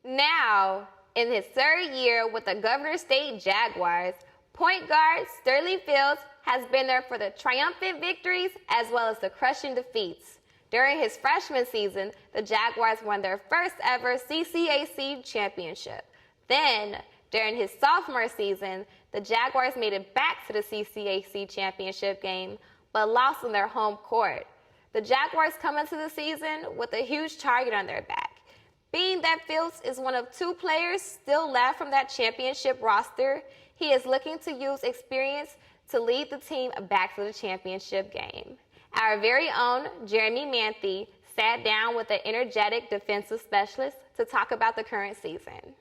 Now, in his third year with the Governor State Jaguars, point guard Sterling Fields has been there for the triumphant victories as well as the crushing defeats. During his freshman season, the Jaguars won their first ever CCAC championship. Then, during his sophomore season, the Jaguars made it back to the CCAC championship game, but lost on their home court. The Jaguars come into the season with a huge target on their back. Being that Fields is one of two players still left from that championship roster, he is looking to use experience to lead the team back to the championship game. Our very own Jeremy Manthey sat down with the energetic defensive specialist to talk about the current season.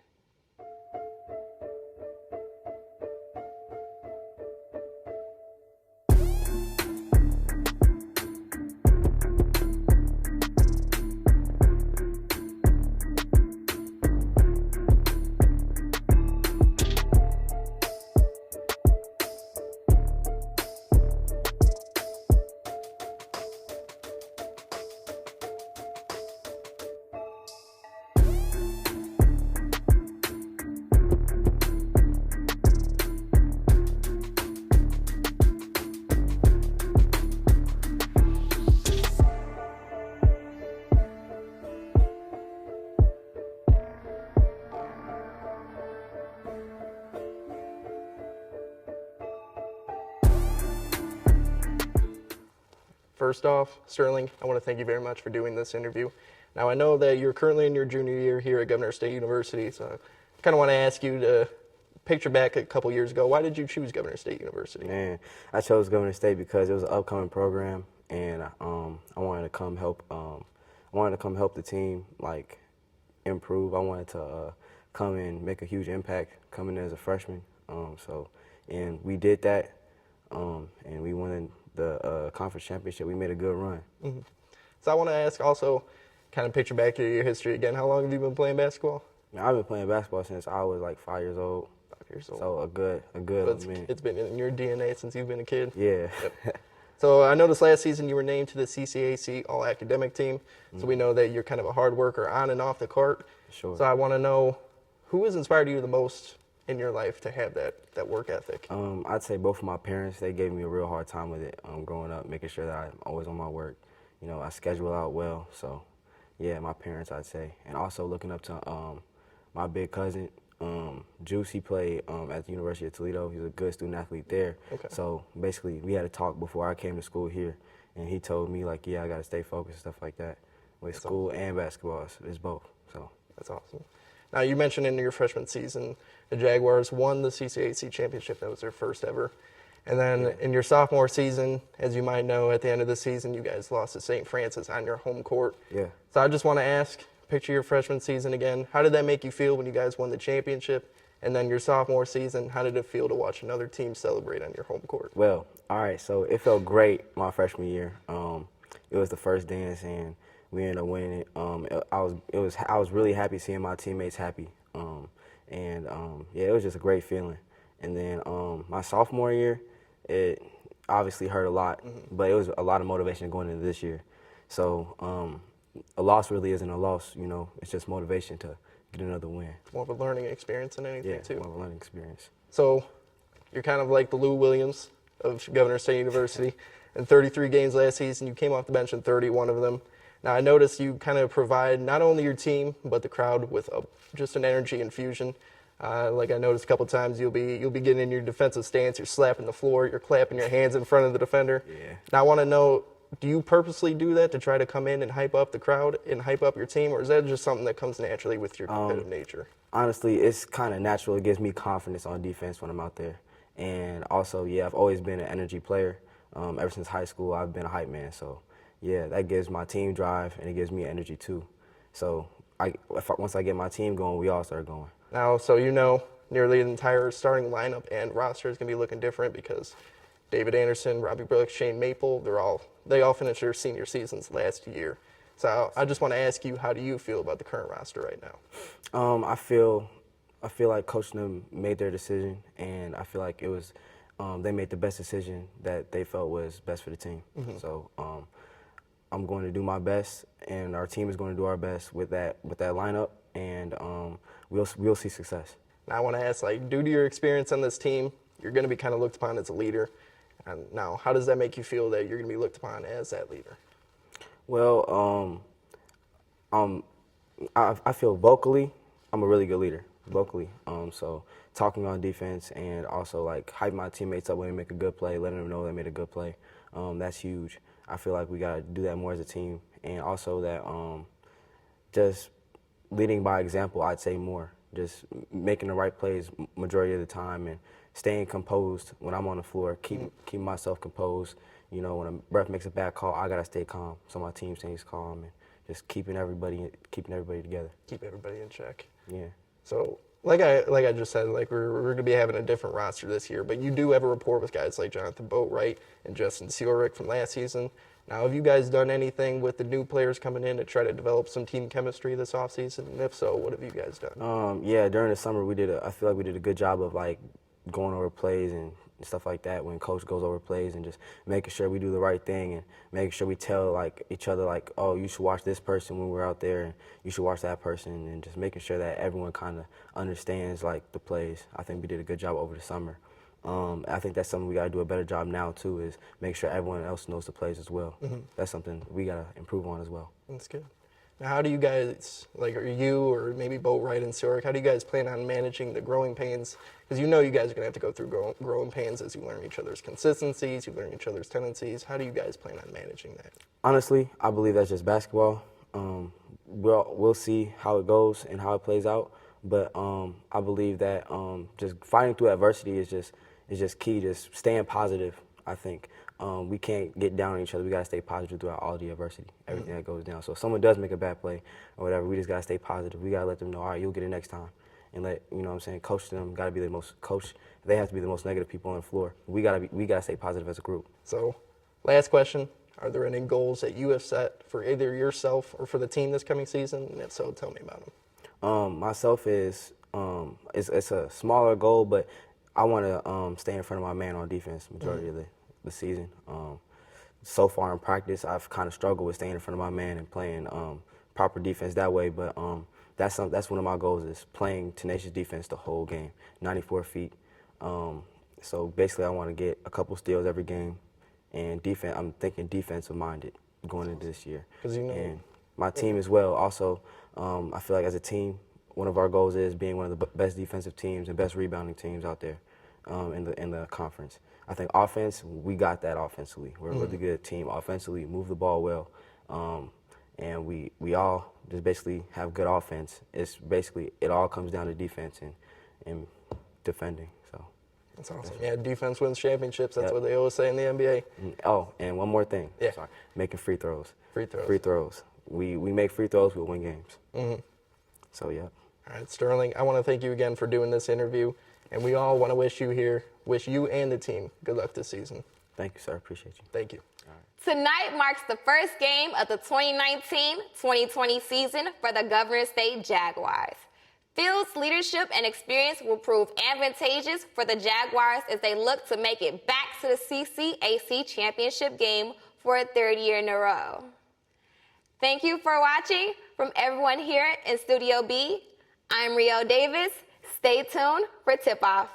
First off, Sterling, I want to thank you very much for doing this interview. Now, I know that you're currently in your junior year here at Governor State University, so I kind of want to ask you to picture back a couple years ago. Why did you choose Governor State University? Man, I chose Governor State because it was an upcoming program, and I wanted to come help. I wanted to come help the team like improve. I wanted to come and make a huge impact coming in as a freshman. And we did that, and we won the conference championship. We made a good run. Mm-hmm. So I want to ask also, kind of picture back to your history again. How long have you been playing basketball? Man, I've been playing basketball since I was like 5 years old. 5 years old. So a good. It's been in your DNA since you've been a kid. Yeah. Yep. So I noticed last season you were named to the CCAC All-Academic team. Mm-hmm. So we know that you're kind of a hard worker on and off the court. Sure. So I want to know, who has inspired you the most in your life to have that work ethic? I'd say both of my parents. They gave me a real hard time with it growing up, making sure that I'm always on my work. You know, I schedule out well. So, yeah, my parents, I'd say. And also looking up to my big cousin, Juice. He played at the University of Toledo. He's a good student athlete there. Okay. So basically, we had a talk before I came to school here, and he told me, like, yeah, I got to stay focused, stuff like that. With That's school awesome. And basketball, it's both. So That's awesome. Now, you mentioned in your freshman season, the Jaguars won the CCAC championship. That was their first ever. And then in your sophomore season, as you might know, at the end of the season, you guys lost to St. Francis on your home court. Yeah. So I just want to ask, picture your freshman season again. How did that make you feel when you guys won the championship? And then your sophomore season, how did it feel to watch another team celebrate on your home court? Well, all right, so it felt great my freshman year. It was the first dance, and we ended up winning it. I was really happy seeing my teammates happy. It was just a great feeling. And then my sophomore year, it obviously hurt a lot, but it was a lot of motivation going into this year. So a loss really isn't a loss, you know. It's just motivation to get another win. It's more of a learning experience than anything, too. Yeah, more of a learning experience. So you're kind of like the Lou Williams of Governor State University. In 33 games last season, you came off the bench in 31 of them. Now, I noticed you kind of provide not only your team, but the crowd with just an energy infusion. Like I noticed a couple times, you'll be getting in your defensive stance, you're slapping the floor, you're clapping your hands in front of the defender. Yeah. Now, I want to know, do you purposely do that to try to come in and hype up the crowd and hype up your team, or is that just something that comes naturally with your competitive nature? Honestly, it's kind of natural. It gives me confidence on defense when I'm out there. And also, yeah, I've always been an energy player. Ever since high school, I've been a hype man. So, yeah, that gives my team drive, and it gives me energy, too. So once I get my team going, we all start going. Now, so you know, nearly the entire starting lineup and roster is going to be looking different because David Anderson, Robbie Brooks, Shane Maple, they all finished their senior seasons last year. So I just want to ask you, how do you feel about the current roster right now? I feel like Coach them made their decision, and I feel like it was they made the best decision that they felt was best for the team. Mm-hmm. So I'm going to do my best, and our team is going to do our best with that lineup, and we'll see success. Now I want to ask, like, due to your experience on this team, you're going to be kind of looked upon as a leader. And now, how does that make you feel that you're going to be looked upon as that leader? Well, I feel vocally, I'm a really good leader, vocally. So talking on defense and also like hype my teammates up when they make a good play, letting them know they made a good play, that's huge. I feel like we got to do that more as a team. And also that just leading by example, I'd say more. Just making the right plays majority of the time and staying composed when I'm on the floor, keep myself composed. You know, when a ref makes a bad call, I got to stay calm so my team stays calm and just keeping everybody together. Keep everybody in check. Yeah. So, like I just said, like we're going to be having a different roster this year, but you do have a rapport with guys like Jonathan Boatwright and Justin Seelrick from last season. Now, have you guys done anything with the new players coming in to try to develop some team chemistry this offseason? And if so, what have you guys done? Yeah, during the summer I feel like we did a good job of like going over plays and stuff like that when coach goes over plays and just making sure we do the right thing and making sure we tell like each other like, oh, you should watch this person when we're out there and you should watch that person, and just making sure that everyone kind of understands like the plays. I think we did a good job over the summer. I think that's something we got to do a better job now too, is make sure everyone else knows the plays as well. That's something we got to improve on as well. That's good. Now, how do you guys, like, are you or maybe Boatwright and Seelrick, how do you guys plan on managing the growing pains? Because you know you guys are going to have to go through growing pains as you learn each other's consistencies, you learn each other's tendencies. How do you guys plan on managing that? Honestly, I believe that's just basketball. We'll see how it goes and how it plays out. But I believe that just fighting through adversity is just key. Just staying positive, I think. We can't get down on each other. We got to stay positive throughout all the adversity, everything that goes down. So if someone does make a bad play or whatever, we just got to stay positive. We got to let them know, all right, you'll get it next time. And coach them, got to be the most coach. They have to be the most negative people on the floor. We got to stay positive as a group. So, last question, are there any goals that you have set for either yourself or for the team this coming season? And if so, tell me about them. Myself is it's a smaller goal, but I want to stay in front of my man on defense majority of the season. So far in practice, I've kind of struggled with staying in front of my man and playing proper defense that way. But that's one of my goals, is playing tenacious defense the whole game, 94 feet. So basically, I want to get a couple steals every game, and defense. I'm thinking defensive minded going into this year. And my team as well. Also, I feel like as a team, one of our goals is being one of the best defensive teams and best rebounding teams out there in the conference. I think offense, we got that offensively. We're a really good team offensively, move the ball well, and we all just basically have good offense. It's basically, it all comes down to defense and defending. So that's awesome. Yeah, defense wins championships. That's what they always say in the NBA. Oh, and one more thing. Yeah. Sorry. Making free throws. Free throws. Free throws. We make free throws, we'll win games. So, yeah. All right, Sterling, I want to thank you again for doing this interview, and we all want to wish you and the team good luck this season. Thank you, sir. Appreciate you. Thank you. Tonight marks the first game of the 2019-2020 season for the Governor State Jaguars. Fields' leadership and experience will prove advantageous for the Jaguars as they look to make it back to the CCAC championship game for a third year in a row. Thank you for watching. From everyone here in Studio B, I'm Rio Davis. Stay tuned for tip-off.